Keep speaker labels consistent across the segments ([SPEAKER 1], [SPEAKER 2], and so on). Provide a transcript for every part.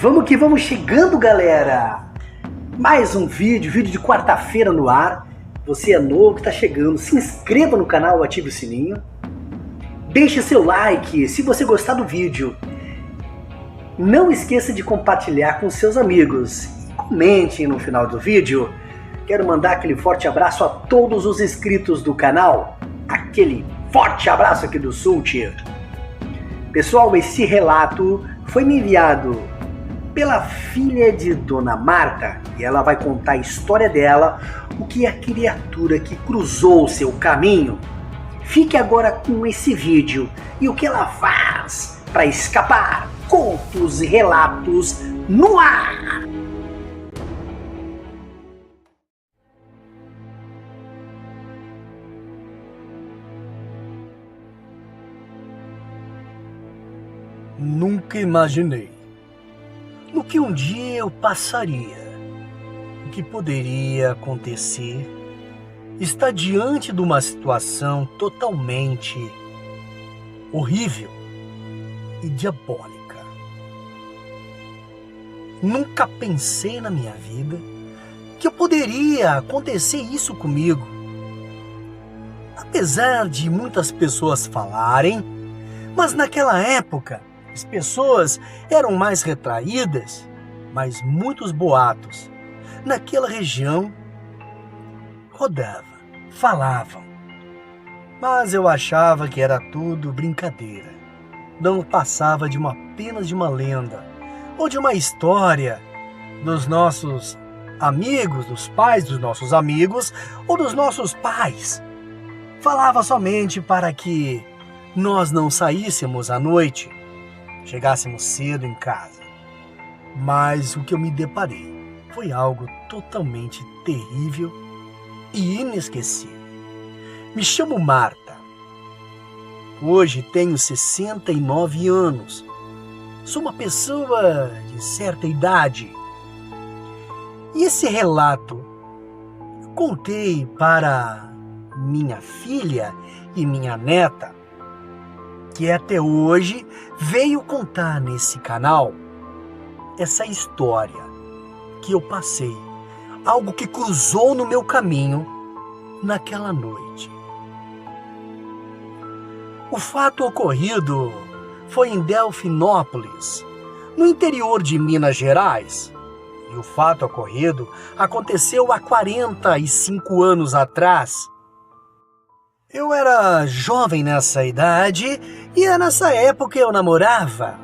[SPEAKER 1] Vamos que vamos chegando, galera! Mais um vídeo de quarta-feira no ar. Você é novo que está chegando, se inscreva no canal, ative o sininho. Deixe seu like se você gostar do vídeo. Não esqueça de compartilhar com seus amigos. E comente no final do vídeo. Quero mandar aquele forte abraço a todos os inscritos do canal. Aquele forte abraço aqui do Sul, tia. Pessoal, esse relato foi me enviado pela filha de Dona Marta e ela vai contar a história dela, o que é a criatura que cruzou o seu caminho. Fique agora com esse vídeo e o que ela faz para escapar. Contos e relatos no ar!
[SPEAKER 2] Nunca imaginei no que um dia eu passaria, o que poderia acontecer, estar diante de uma situação totalmente horrível e diabólica. Nunca pensei na minha vida que poderia acontecer isso comigo. Apesar de muitas pessoas falarem, mas naquela época as pessoas eram mais retraídas, mas muitos boatos naquela região rodavam, falavam. Mas eu achava que era tudo brincadeira. Não passava de apenas de uma lenda ou de uma história dos nossos amigos, dos pais dos nossos amigos ou dos nossos pais. Falava somente para que nós não saíssemos à noite, chegássemos cedo em casa. Mas o que eu me deparei foi algo totalmente terrível e inesquecível. Me chamo Marta. Hoje tenho 69 anos. Sou uma pessoa de certa idade. E esse relato eu contei para minha filha e minha neta, que até hoje veio contar nesse canal essa história que eu passei, algo que cruzou no meu caminho naquela noite. O fato ocorrido foi em Delfinópolis, no interior de Minas Gerais. E o fato ocorrido aconteceu há 45 anos atrás. Eu era jovem nessa idade e nessa época eu namorava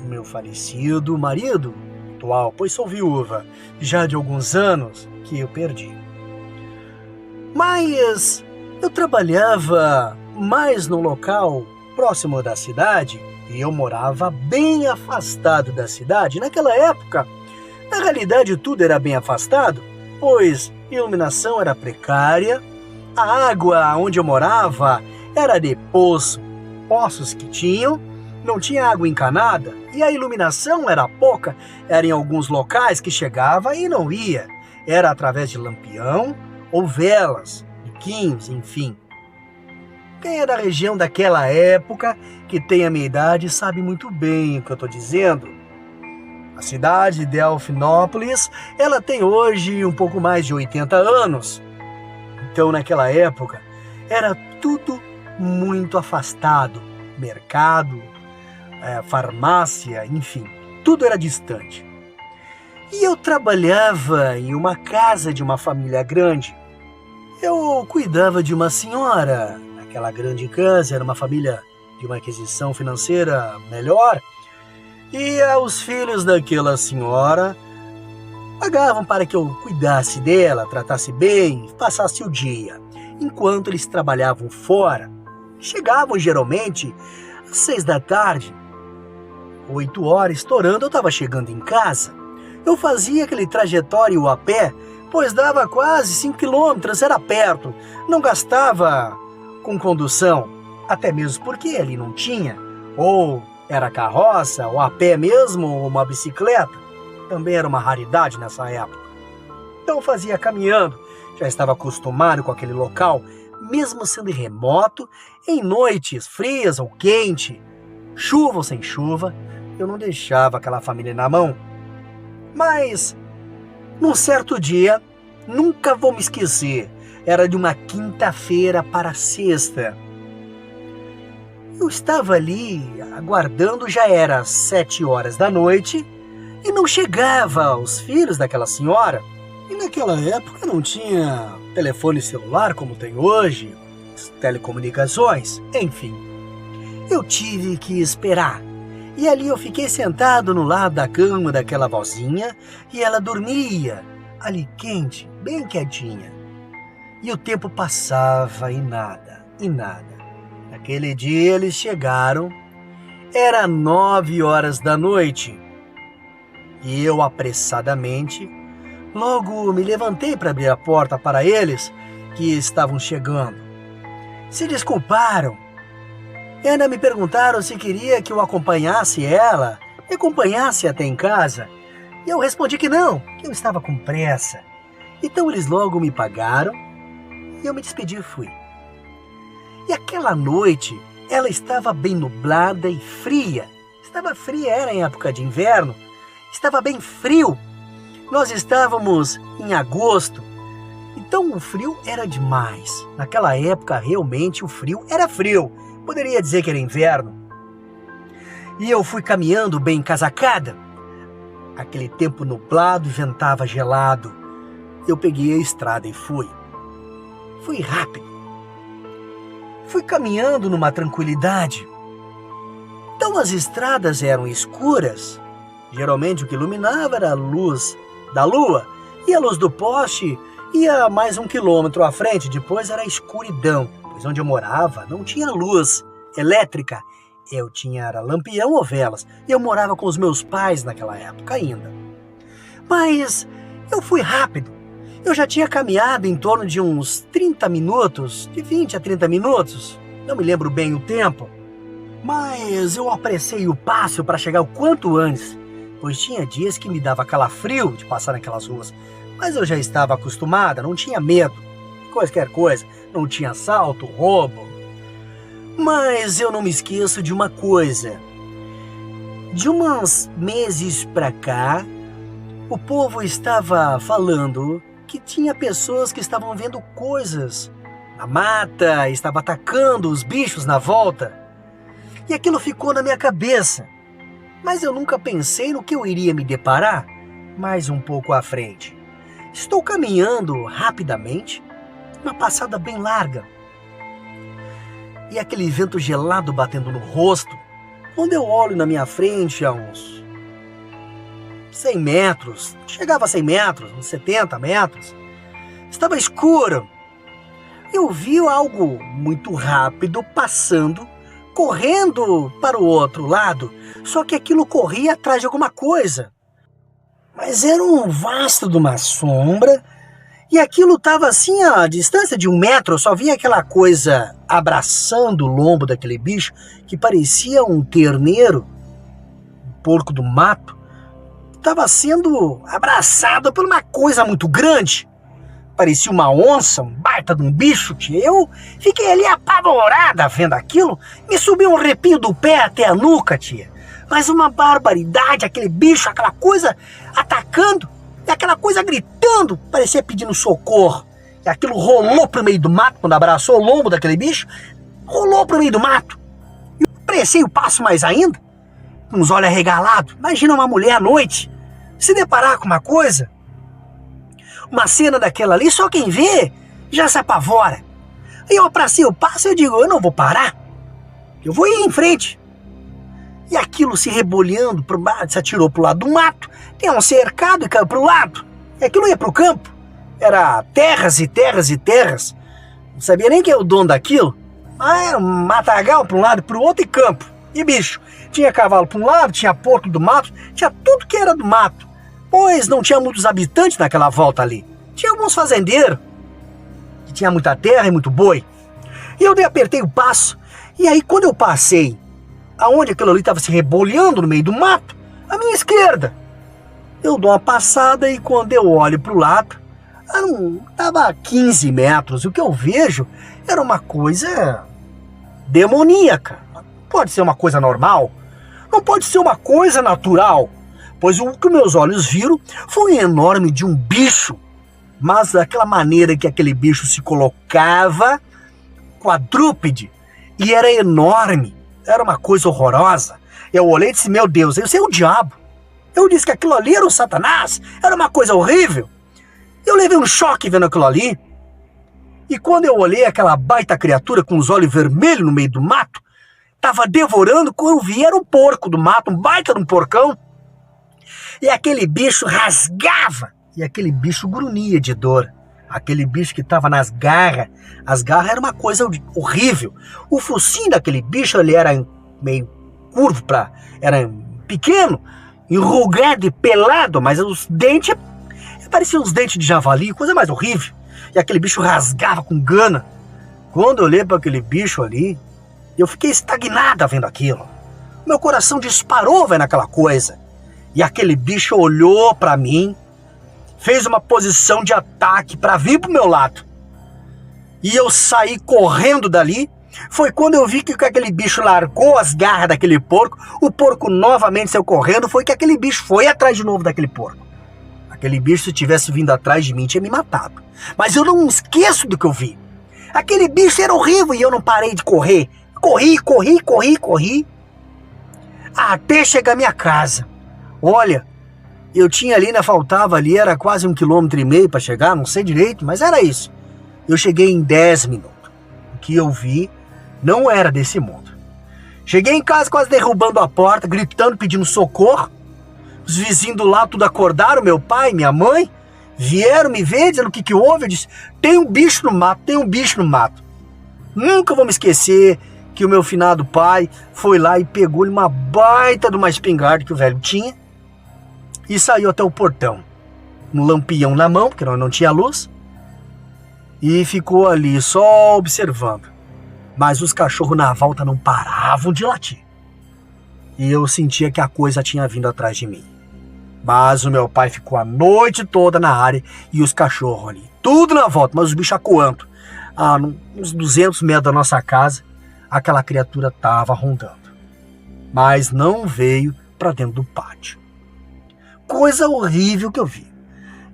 [SPEAKER 2] o meu falecido marido atual, pois sou viúva já de alguns anos que eu perdi. Mas eu trabalhava mais no local próximo da cidade e eu morava bem afastado da cidade. Naquela época, na realidade tudo era bem afastado, pois a iluminação era precária. A água onde eu morava era de poços que tinham, não tinha água encanada e a iluminação era pouca, era em alguns locais que chegava e não ia, era através de lampião ou velas, biquinhos, enfim. Quem é da região daquela época, que tem a minha idade, sabe muito bem o que eu estou dizendo. A cidade de Delfinópolis, ela tem hoje um pouco mais de 80 anos. Então, naquela época, era tudo muito afastado. Mercado, farmácia, enfim, tudo era distante. E eu trabalhava em uma casa de uma família grande. Eu cuidava de uma senhora. Naquela grande casa, era uma família de uma aquisição financeira melhor. E os filhos daquela senhora pagavam para que eu cuidasse dela, tratasse bem, passasse o dia. Enquanto eles trabalhavam fora, chegavam geralmente às 6 da tarde, 8 horas, estourando, eu estava chegando em casa. Eu fazia aquele trajetório a pé, pois dava quase 5 quilômetros, era perto. Não gastava com condução, até mesmo porque ali não tinha, ou era carroça, ou a pé mesmo, ou uma bicicleta. Também era uma raridade nessa época. Então eu fazia caminhando, já estava acostumado com aquele local, mesmo sendo remoto, em noites frias ou quente, chuva ou sem chuva, eu não deixava aquela família na mão. Mas, num certo dia, nunca vou me esquecer, era de uma quinta-feira para sexta. Eu estava ali aguardando, já era 7 horas da noite e não chegava os filhos daquela senhora. E naquela época não tinha telefone celular como tem hoje, telecomunicações, enfim. Eu tive que esperar. E ali eu fiquei sentado no lado da cama daquela vozinha e ela dormia, ali quente, bem quietinha. E o tempo passava e nada, e nada. Naquele dia eles chegaram, era 9 horas da noite. E eu apressadamente, logo me levantei para abrir a porta para eles que estavam chegando. Se desculparam. E ainda me perguntaram se queria que eu acompanhasse ela, me acompanhasse até em casa. E eu respondi que não, que eu estava com pressa. Então eles logo me pagaram e eu me despedi e fui. E aquela noite, ela estava bem nublada e fria. Estava fria, era em época de inverno. Estava bem frio. Nós estávamos em agosto. Então o frio era demais. Naquela época, realmente, o frio era frio. Poderia dizer que era inverno. E eu fui caminhando bem encasacada. Aquele tempo nublado, ventava gelado. Eu peguei a estrada e fui. Fui rápido. Fui caminhando numa tranquilidade. Então as estradas eram escuras. Geralmente o que iluminava era a luz da lua. E a luz do poste ia mais 1 quilômetro à frente. Depois era a escuridão. Pois onde eu morava não tinha luz elétrica. Eu tinha era lampião ou velas. E eu morava com os meus pais naquela época ainda. Mas eu fui rápido. Eu já tinha caminhado em torno de uns 30 minutos, de 20 a 30 minutos. Não me lembro bem o tempo. Mas eu apressei o passo para chegar o quanto antes. Pois tinha dias que me dava calafrio de passar naquelas ruas. Mas eu já estava acostumada, não tinha medo. Qualquer coisa, não tinha assalto, roubo. Mas eu não me esqueço de uma coisa. De uns meses para cá, o povo estava falando que tinha pessoas que estavam vendo coisas na mata, estava atacando os bichos na volta. E aquilo ficou na minha cabeça. Mas eu nunca pensei no que eu iria me deparar mais um pouco à frente. Estou caminhando rapidamente, uma passada bem larga. E aquele vento gelado batendo no rosto. Quando eu olho na minha frente a uns 100 metros, chegava a 100 metros, uns 70 metros, estava escuro. Eu vi algo muito rápido passando, correndo para o outro lado, só que aquilo corria atrás de alguma coisa. Mas era um vasto de uma sombra, e aquilo estava assim a distância de 1 metro, eu só via aquela coisa abraçando o lombo daquele bicho, que parecia um terneiro, um porco do mato. Estava sendo abraçado por uma coisa muito grande. Parecia uma onça, um baita de um bicho, que eu fiquei ali apavorada vendo aquilo. Me subiu um arrepio do pé até a nuca, tia. Mas uma barbaridade, aquele bicho, aquela coisa atacando, e aquela coisa gritando, parecia pedindo socorro. E aquilo rolou pro meio do mato, quando abraçou o lombo daquele bicho, rolou pro meio do mato. E eu apressei o passo mais ainda, com os olhos arregalados. Imagina uma mulher à noite se deparar com uma coisa, uma cena daquela ali, só quem vê já se apavora. Aí eu apressei o passo e eu digo, eu não vou parar, eu vou ir em frente. E aquilo se rebolhando, se atirou pro lado do mato, tem um cercado e caiu pro lado. E aquilo ia pro campo. Era terras e terras e terras. Não sabia nem quem é o dono daquilo. Mas era um matagal para um lado e para o outro e campo. E bicho, tinha cavalo para um lado, tinha porco do mato, tinha tudo que era do mato. Pois não tinha muitos habitantes naquela volta ali. Tinha alguns fazendeiros, que tinha muita terra e muito boi. E eu apertei o passo. E aí quando eu passei, aonde aquilo ali estava se rebolhando no meio do mato, à minha esquerda, eu dou uma passada e quando eu olho para o lado, estava a 15 metros. O que eu vejo era uma coisa demoníaca. Pode ser uma coisa normal. Não pode ser uma coisa natural, pois o que meus olhos viram foi enorme de um bicho, mas daquela maneira que aquele bicho se colocava, quadrúpede, e era enorme, era uma coisa horrorosa. Eu olhei e disse, meu Deus, esse é o diabo. Eu disse que aquilo ali era o Satanás, era uma coisa horrível. Eu levei um choque vendo aquilo ali. E quando eu olhei aquela baita criatura com os olhos vermelhos no meio do mato, estava devorando, quando eu vi era um porco do mato, um baita de um porcão. E aquele bicho rasgava, e aquele bicho grunhia de dor. Aquele bicho que estava nas garras, as garras eram uma coisa horrível. O focinho daquele bicho, ele era meio curvo, era pequeno, enrugado e pelado, mas os dentes pareciam uns dentes de javali, coisa mais horrível. E aquele bicho rasgava com gana. Quando eu olhei para aquele bicho ali, eu fiquei estagnada vendo aquilo. Meu coração disparou vendo aquela coisa. E aquele bicho olhou para mim, fez uma posição de ataque para vir pro meu lado. E eu saí correndo dali. Foi quando eu vi que aquele bicho largou as garras daquele porco, o porco novamente saiu correndo, foi que aquele bicho foi atrás de novo daquele porco. Aquele bicho, se tivesse vindo atrás de mim, tinha me matado. Mas eu não esqueço do que eu vi. Aquele bicho era horrível e eu não parei de correr. Corri. Até chegar à minha casa. Olha, eu tinha ali, faltava ali, era quase 1,5 km para chegar, não sei direito, mas era isso. Eu cheguei em 10 minutos. O que eu vi não era desse mundo. Cheguei em casa quase derrubando a porta, gritando, pedindo socorro. Os vizinhos do lado tudo acordaram, meu pai, minha mãe, vieram me ver, dizendo o que houve. Eu disse, tem um bicho no mato. Nunca vou me esquecer que o meu finado pai foi lá e pegou-lhe uma baita de uma espingarda que o velho tinha e saiu até o portão, um lampião na mão, porque não tinha luz, e ficou ali só observando. Mas os cachorros na volta não paravam de latir. E eu sentia que a coisa tinha vindo atrás de mim. Mas o meu pai ficou a noite toda na área e os cachorros ali, tudo na volta, mas os bichos acuando. Uns 200 metros da nossa casa, aquela criatura estava rondando. Mas não veio para dentro do pátio. Coisa horrível que eu vi.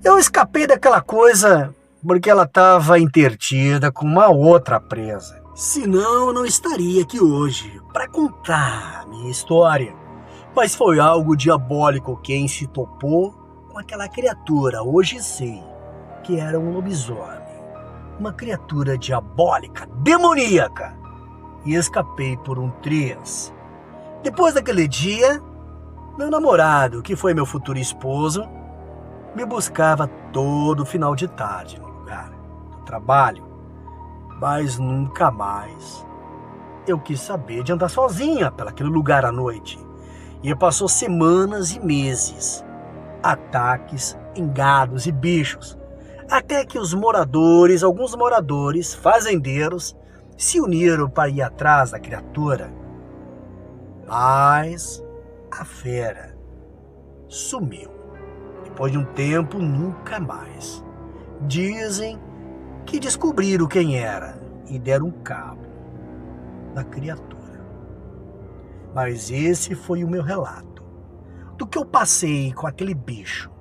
[SPEAKER 2] Eu escapei daquela coisa porque ela estava intertida com uma outra presa. Senão eu não estaria aqui hoje para contar a minha história. Mas foi algo diabólico quem se topou com aquela criatura. Hoje sei que era um lobisomem. Uma criatura diabólica, demoníaca. E escapei por um triz. Depois daquele dia, meu namorado, que foi meu futuro esposo, me buscava todo final de tarde no lugar do trabalho. Mas nunca mais eu quis saber de andar sozinha pelaquele lugar à noite. E passou semanas e meses, ataques em gados e bichos, até que alguns moradores, fazendeiros, se uniram para ir atrás da criatura. Mas a fera sumiu. Depois de um tempo, nunca mais. Dizem que descobriram quem era e deram cabo da criatura. Mas esse foi o meu relato do que eu passei com aquele bicho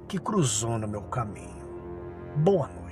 [SPEAKER 2] que cruzou no meu caminho. Boa noite.